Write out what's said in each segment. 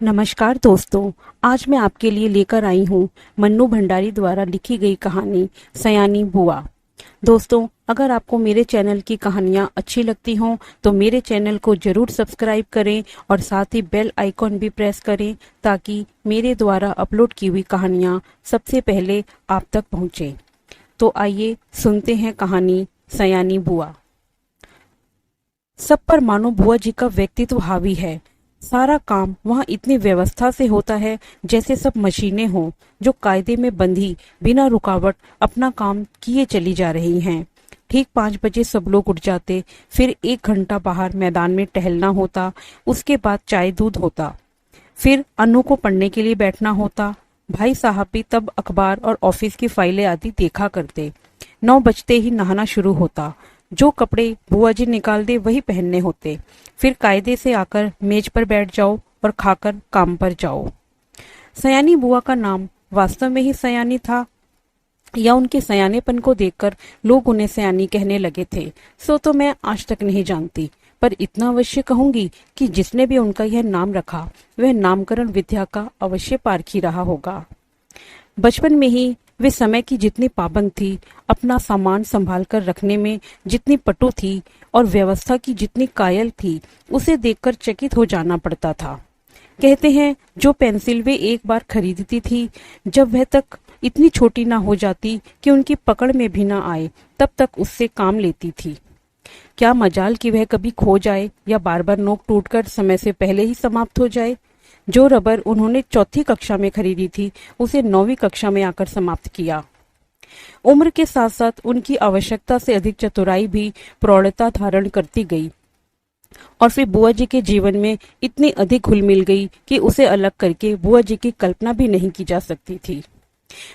नमस्कार दोस्तों। आज मैं आपके लिए लेकर आई हूँ मन्नू भंडारी द्वारा लिखी गई कहानी सयानी बुआ। दोस्तों, अगर आपको मेरे चैनल की कहानियाँ अच्छी लगती हों तो मेरे चैनल को जरूर सब्सक्राइब करें और साथ ही बेल आइकॉन भी प्रेस करें ताकि मेरे द्वारा अपलोड की हुई कहानियाँ सबसे पहले आप तक पहुँचें। तो आइए सुनते हैं कहानी सयानी बुआ। सब पर मानो बुआ जी का व्यक्तित्व हावी है। सारा काम वहाँ इतनी व्यवस्था से होता है जैसे सब मशीनें हों जो कायदे में बंधी बिना रुकावट अपना काम किए चली जा रही हैं। ठीक 5 बजे सब लोग उठ जाते, फिर 1 घंटा बाहर मैदान में टहलना होता, उसके बाद चाय दूध होता, फिर अनु को पढ़ने के लिए बैठना होता। भाई साहब भी तब अखबार और ऑफिस की फाइलें आदि देखा करते। 9 बजते ही नहाना शुरू होता। जो कपड़े बुआ जी निकाल दे वही पहनने होते। फिर कायदे से आकर मेज पर बैठ जाओ और खाकर काम पर जाओ। सयानी बुआ का नाम वास्तव में ही सयानी था या उनके सयानेपन को देखकर लोग उन्हें सयानी कहने लगे थे, सो तो मैं आज तक नहीं जानती। पर इतना अवश्य कहूंगी कि जिसने भी उनका यह नाम रखा वह नामकरण विद्या का अवश्य पारखी रहा होगा। बचपन में ही वे समय की जितनी पाबंद थी, अपना सामान संभाल कर रखने में जितनी पटु थी और व्यवस्था की जितनी कायल थी, उसे देखकर चकित हो जाना पड़ता था। कहते हैं जो पेंसिल वे एक बार खरीदती थी, जब वह तक इतनी छोटी ना हो जाती कि उनकी पकड़ में भी ना आए, तब तक उससे काम लेती थी। क्या मजाल कि वह कभी खो जाए या बार बार नोक टूटकर समय से पहले ही समाप्त हो जाए। जो रबर उन्होंने चौथी कक्षा में खरीदी थी, उसे 9वीं कक्षा में आकर समाप्त किया। उम्र के साथ साथ उनकी आवश्यकता से अधिक चतुराई भी प्रौढ़ता धारण करती गई और फिर बुआ जी के जीवन में इतनी अधिक घुल मिल गई कि उसे अलग करके बुआ जी की कल्पना भी नहीं की जा सकती थी।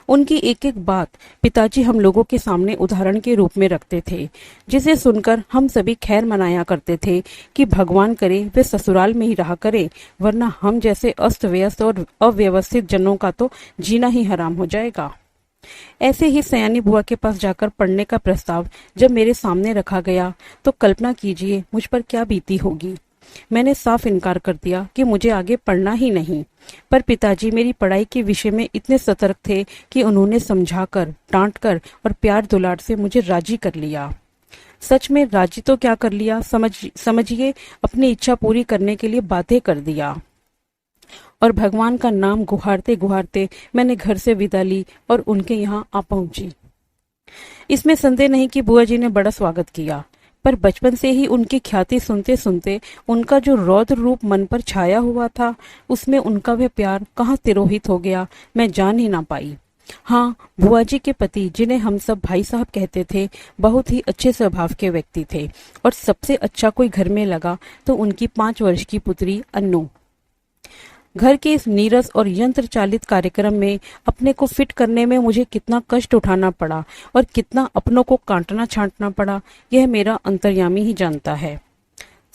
उनकी एक एक बात पिताजी हम लोगों के सामने उदाहरण के रूप में रखते थे, जिसे सुनकर हम सभी खैर मनाया करते थे कि भगवान करे वे ससुराल में ही रहा करे, वरना हम जैसे अस्त व्यस्त और अव्यवस्थित जनों का तो जीना ही हराम हो जाएगा। ऐसे ही सयानी बुआ के पास जाकर पढ़ने का प्रस्ताव जब मेरे सामने रखा गया तो कल्पना कीजिए मुझ पर क्या बीती होगी। मैंने साफ इनकार कर दिया कि मुझे आगे पढ़ना ही नहीं, पर पिताजी मेरी पढ़ाई के विषय में इतने सतर्क थे कि उन्होंने समझाकर, डांटकर और प्यार दुलार से मुझे राजी कर लिया। सच में राजी तो क्या कर लिया, समझिए अपनी इच्छा पूरी करने के लिए बाध्य कर दिया। और भगवान का नाम गुहारते गुहारते मैंने घर से विदा ली और उनके यहाँ आ पहुंची। इसमें संदेह नहीं कि बुआ जी ने बड़ा स्वागत किया, पर बचपन से ही उनकी ख्याति सुनते सुनते उनका जो रौद्र रूप मन पर छाया हुआ था, उसमें उनका वह प्यार कहाँ तिरोहित हो गया मैं जान ही ना पाई। हाँ, बुआ जी के पति, जिन्हें हम सब भाई साहब कहते थे, बहुत ही अच्छे स्वभाव के व्यक्ति थे और सबसे अच्छा कोई घर में लगा तो उनकी 5 वर्ष की पुत्री अन्नू। घर के इस नीरस और यंत्र चालित कार्यक्रम में अपने को फिट करने में मुझे कितना कष्ट उठाना पड़ा और कितना अपनों को काटना छांटना पड़ा, यह मेरा अंतर्यामी ही जानता है।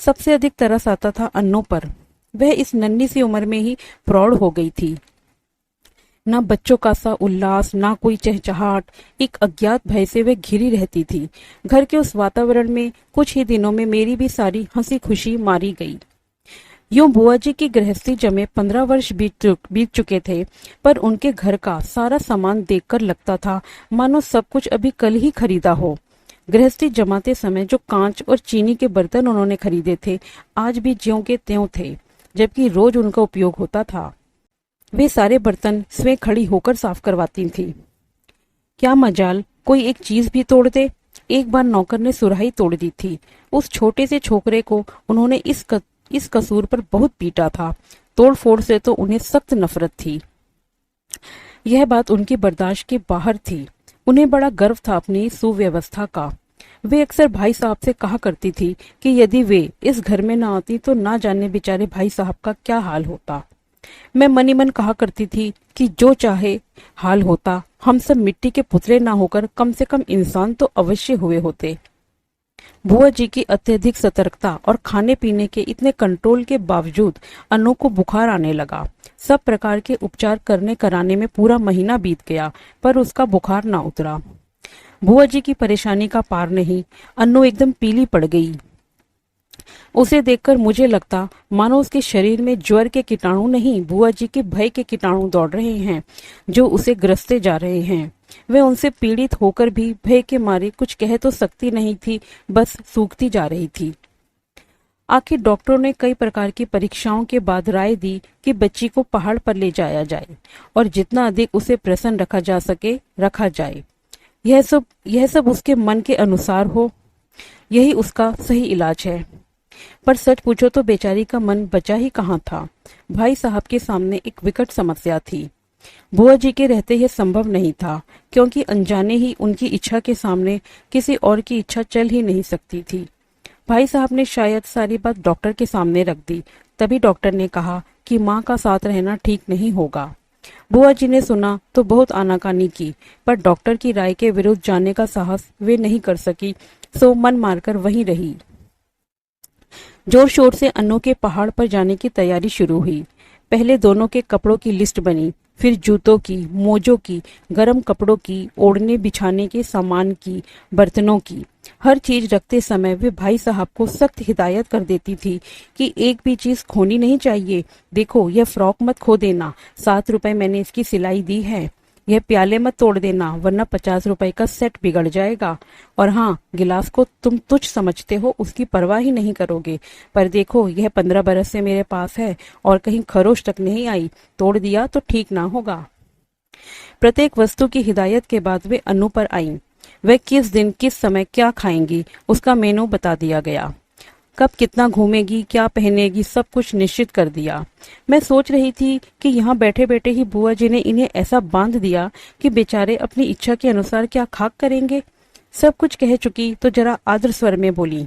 सबसे अधिक तरस आता था अन्नू पर। वह इस नन्ही सी उम्र में ही प्रौढ़ हो गई थी। ना बच्चों का सा उल्लास, ना कोई चहचहाट, एक अज्ञात भय से वह घिरी रहती थी। घर के उस वातावरण में कुछ ही दिनों में मेरी भी सारी हंसी खुशी मारी गई। यूं बुआ जी की गृहस्थी जमे 15 वर्ष बीत चुके थे, पर उनके घर का सारा सामान देखकर लगता था मानो सब कुछ अभी कल ही खरीदा हो। गृहस्थी जमाते समय जो कांच और चीनी के बर्तन उन्होंने खरीदे थे, आज भी ज्यों के त्यों थे, जबकि रोज उनका उपयोग होता था। वे सारे बर्तन स्वयं खड़ी होकर साफ करवाती थी। क्या मजाल कोई एक चीज भी तोड़ दे। एक बार नौकर ने सुराही तोड़ दी थी। उस छोटे से छोकरे को उन्होंने इस कसूर पर बहुत पीटा था। तोड़ फोड़ से तो उन्हें सख्त नफरत थी। यह बात उनकी बर्दाश्त के बाहर थी। उन्हें बड़ा गर्व था अपनी सुव्यवस्था का। वे अक्सर भाई साहब से कहा करती थी कि यदि वे इस घर में ना आती तो ना जाने बेचारे भाई साहब का क्या हाल होता। मैं मनी मन कहा करती थी कि जो चाहे हाल होता, हम सब मिट्टी के पुतले ना होकर कम से कम इंसान तो अवश्य हुए होते। बुआ जी की अत्यधिक सतर्कता और खाने पीने के इतने कंट्रोल के बावजूद अनु को बुखार आने लगा। सब प्रकार के उपचार करने कराने में पूरा महीना बीत गया, पर उसका बुखार ना उतरा। बुआ जी की परेशानी का पार नहीं। अनु एकदम पीली पड़ गई। उसे देखकर मुझे लगता मानो उसके शरीर में ज्वर के कीटाणु नहीं, बुआ जी के भय के कीटाणु दौड़ रहे हैं, जो उसे ग्रसते जा रहे हैं। वह उनसे पीड़ित होकर भी भय के मारे कुछ कह तो सकती नहीं थी, बस सूखती जा रही थी। आखिर डॉक्टरों ने कई प्रकार की परीक्षाओं के बाद राय दी कि बच्ची को पहाड़ पर ले जाया जाए और जितना अधिक उसे प्रसन्न रखा जा सके रखा जाए। यह सब उसके मन के अनुसार हो, यही उसका सही इलाज है। पर सच पूछो तो बेचारी का मन बचा ही कहाँ था। भाई साहब के सामने एक विकट समस्या थी। बुआ जी के रहते यह संभव नहीं था, क्योंकि अनजाने ही उनकी इच्छा के सामने किसी और की इच्छा चल ही नहीं सकती थी। भाई साहब ने शायद सारी बात डॉक्टर के सामने रख दी। तभी डॉक्टर ने कहा कि माँ का साथ रहना ठीक नहीं होगा। बुआ जी ने सुना तो बहुत आनाकानी की, पर डॉक्टर की राय के विरुद्ध जाने का साहस वे नहीं कर सकी, सो मन मारकर वहीं रही। जोर शोर से अन्नों के पहाड़ पर जाने की तैयारी शुरू हुई। पहले दोनों के कपड़ों की लिस्ट बनी, फिर जूतों की, मोजों की, गर्म कपड़ों की, ओढ़ने बिछाने के सामान की, बर्तनों की। हर चीज रखते समय वे भाई साहब को सख्त हिदायत कर देती थी कि एक भी चीज खोनी नहीं चाहिए। देखो, यह फ्रॉक मत खो देना, 7 रुपए मैंने इसकी सिलाई दी है। यह प्याले मत तोड़ देना, वरना 50 रुपए का सेट बिगड़ जाएगा। और हाँ, गिलास को तुम तुच्छ समझते हो, उसकी परवाह ही नहीं करोगे। पर देखो, यह 15 बरस से मेरे पास है और कहीं खरोच तक नहीं आई, तोड़ दिया तो ठीक ना होगा। प्रत्येक वस्तु की हिदायत के बाद वे अन्नू पर आईं। वह किस दिन किस समय क्या खाएंगी उसका मेनू बता दिया गया। कब कितना घूमेगी, क्या पहनेगी, सब कुछ निश्चित कर दिया। मैं सोच रही थी कि यहाँ बैठे बैठे ही बुआ जी ने इन्हें ऐसा बांध दिया कि बेचारे अपनी इच्छा के अनुसार क्या खाक करेंगे। सब कुछ कह चुकी तो जरा आदर स्वर में बोली,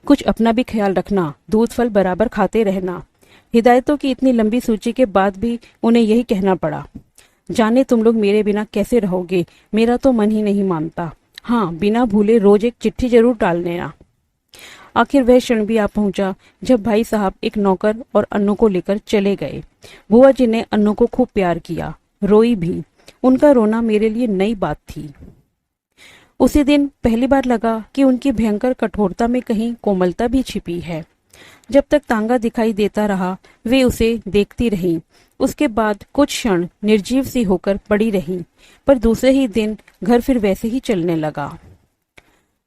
कुछ अपना भी ख्याल रखना, दूध फल बराबर खाते रहना। हिदायतों की इतनी लंबी सूची के बाद भी उन्हें यही कहना पड़ा। जाने तुम लोग मेरे बिना कैसे रहोगे, मेरा तो मन ही नहीं मानता। हाँ, बिना भूले रोज एक चिट्ठी जरूर डाल देना। आखिर वह क्षण भी आ पहुंचा जब भाई साहब एक नौकर और अन्नू को लेकर चले गए। बुआ जी ने अन्नू को खूब प्यार किया, रोई भी। उनका रोना मेरे लिए नई बात थी। उसी दिन पहली बार लगा कि उनकी भयंकर कठोरता में कहीं कोमलता भी छिपी है। जब तक तांगा दिखाई देता रहा वे उसे देखती रहीं। उसके बाद कुछ क्षण निर्जीव सी होकर पड़ी रहीं, पर दूसरे ही दिन घर फिर वैसे ही चलने लगा।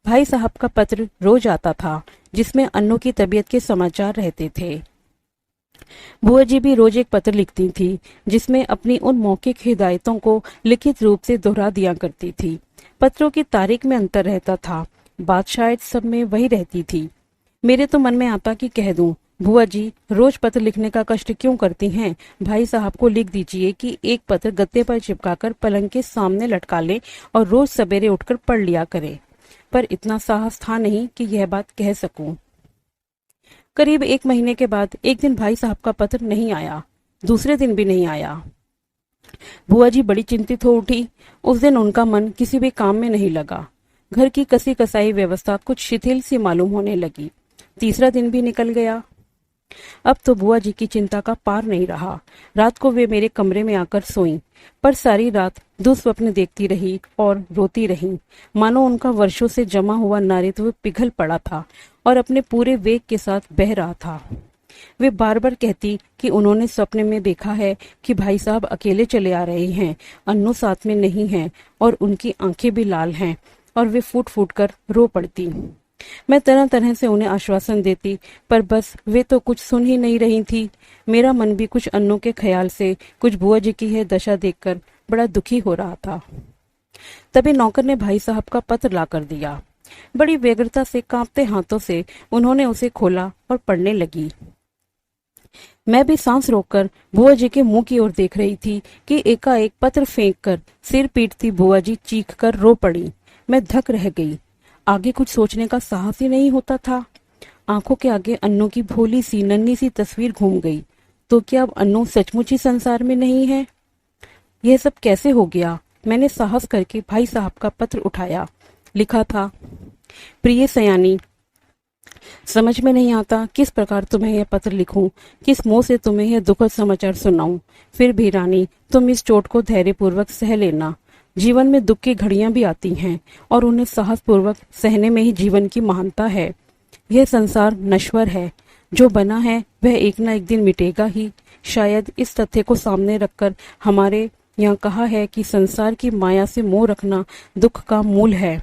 भाई साहब का पत्र रोज आता था, जिसमें अन्नू की तबीयत के समाचार रहते थे। बुआ जी भी रोज एक पत्र लिखती थी, जिसमें अपनी उन मौखिक हिदायतों को लिखित रूप से दोहरा दिया करती थी। पत्रों की तारीख में अंतर रहता था, बात शायद सब में वही रहती थी। मेरे तो मन में आता कि कह दूं, बुआ जी रोज पत्र लिखने का कष्ट क्यों करती हैं? भाई साहब को लिख दीजिए कि एक पत्र गत्ते पर चिपकाकर पलंग के सामने लटका लें और रोज सवेरे उठकर पढ़ लिया करें। पर इतना साहस था नहीं कि यह बात कह सकूं। करीब 1 महीने के बाद एक दिन भाई साहब का पत्र नहीं आया, दूसरे दिन भी नहीं आया। बुआ जी बड़ी चिंतित हो उठी। उस दिन उनका मन किसी भी काम में नहीं लगा। घर की कसी कसाई व्यवस्था कुछ शिथिल सी मालूम होने लगी। तीसरा दिन भी निकल गया। अब तो बुआ जी की चिंता का पार नहीं रहा। रात को वे मेरे कमरे में आकर सोईं, पर सारी रात दुस्वप्न देखती रही और रोती रही, मानो उनका वर्षों से जमा हुआ नारीत्व पिघल पड़ा था और अपने पूरे वेग के साथ बह रहा था। वे बार बार कहती कि उन्होंने सपने में देखा है कि भाई साहब अकेले चले आ रहे हैं, अन्नू साथ में नहीं है और उनकी आंखें भी लाल हैं, और वे फूट फूट कर रो पड़ती। मैं तरह तरह से उन्हें आश्वासन देती, पर बस वे तो कुछ सुन ही नहीं रही थी। मेरा मन भी कुछ अन्नू के ख्याल से, कुछ बुआ जी की यह दशा देखकर बड़ा दुखी हो रहा था। तभी नौकर ने भाई साहब का पत्र ला कर दिया। बड़ी व्यग्रता से कांपते हाथों से उन्होंने उसे खोला और पढ़ने लगी। मैं भी सांस रोककर बुआ जी के मुंह की ओर देख रही थी कि एकाएक पत्र फेंक कर सिर पीटती बुआ जी चीख कर रो पड़ी। मैं धक रह गई। आगे कुछ सोचने का साहस ही नहीं होता था। आंखों के आगे अन्नू की भोली सी नन्ही सी तस्वीर घूम गई। तो क्या अब अन्नू सचमुच ही संसार में नहीं है? यह सब कैसे हो गया? मैंने साहस करके भाई साहब का पत्र उठाया। लिखा था, प्रिय सयानी, समझ में नहीं आता किस प्रकार तुम्हें यह पत्र लिखूं, किस मुंह से तुम्हें यह दुखद समाचार सुनाऊं। फिर भी रानी, तुम इस चोट को धैर्यपूर्वक सह लेना। जीवन में दुख की घड़ियां भी आती हैं और उन्हें साहसपूर्वक सहने में ही जीवन की महानता है। यह संसार नश्वर है, जो बना है वह एक ना एक दिन मिटेगा ही। शायद इस तथ्य को सामने रखकर हमारे यहाँ कहा है कि संसार की माया से मोह रखना दुख का मूल है।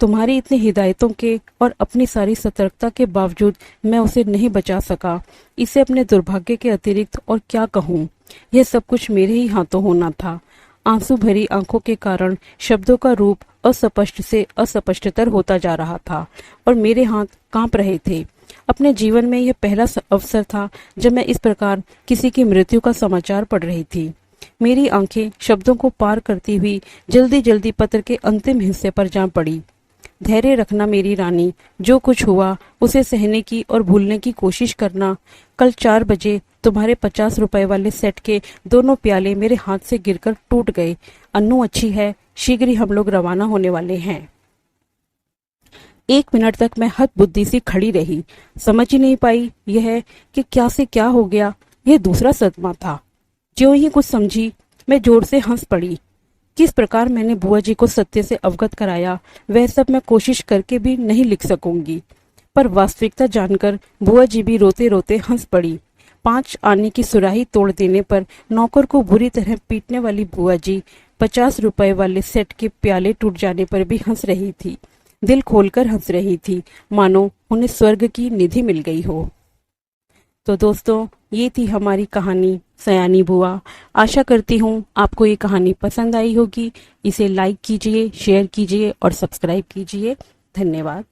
तुम्हारी इतनी हिदायतों के और अपनी सारी सतर्कता के बावजूद मैं उसे नहीं बचा सका। इसे अपने दुर्भाग्य के अतिरिक्त और क्या कहूँ। यह सब कुछ मेरे ही हाथों होना था। आंसू भरी आंखों के कारण शब्दों का रूप अस्पष्ट से अस्पष्टतर होता जा रहा था और मेरे हाथ कांप रहे थे। अपने जीवन में यह पहला अवसर था जब मैं इस प्रकार किसी की मृत्यु का समाचार पढ़ रही थी। मेरी आंखें शब्दों को पार करती हुई जल्दी जल्दी पत्र के अंतिम हिस्से पर जा पड़ी। धैर्य रखना मेरी रानी, जो कुछ हुआ उसे सहने की और भूलने की कोशिश करना। कल 4 बजे तुम्हारे 50 रुपए वाले सेट के दोनों प्याले मेरे हाथ से गिरकर टूट गए। अन्नू अच्छी है, शीघ्र ही हम लोग रवाना होने वाले हैं। 1 मिनट तक मैं हद बुद्धि सी खड़ी रही, समझ ही नहीं पाई यह कि क्या से क्या हो गया। यह दूसरा सदमा था। ज्यों ही कुछ समझी मैं जोर से हंस पड़ी। किस प्रकार मैंने बुआ जी को सत्य से अवगत कराया वह सब मैं कोशिश करके भी नहीं लिख सकूंगी, पर वास्तविकता जानकर बुआ जी भी रोते रोते हंस पड़ी। 5 आने की सुराही तोड़ देने पर नौकर को बुरी तरह पीटने वाली बुआ जी 50 रुपए वाले सेट के प्याले टूट जाने पर भी हंस रही थी। दिल खोलकर हंस रही थी, मानो उन्हें स्वर्ग की निधि मिल गई हो। तो दोस्तों, ये थी हमारी कहानी सयानी बुआ। आशा करती हूँ आपको ये कहानी पसंद आई होगी। इसे लाइक कीजिए, शेयर कीजिए और सब्सक्राइब कीजिए। धन्यवाद।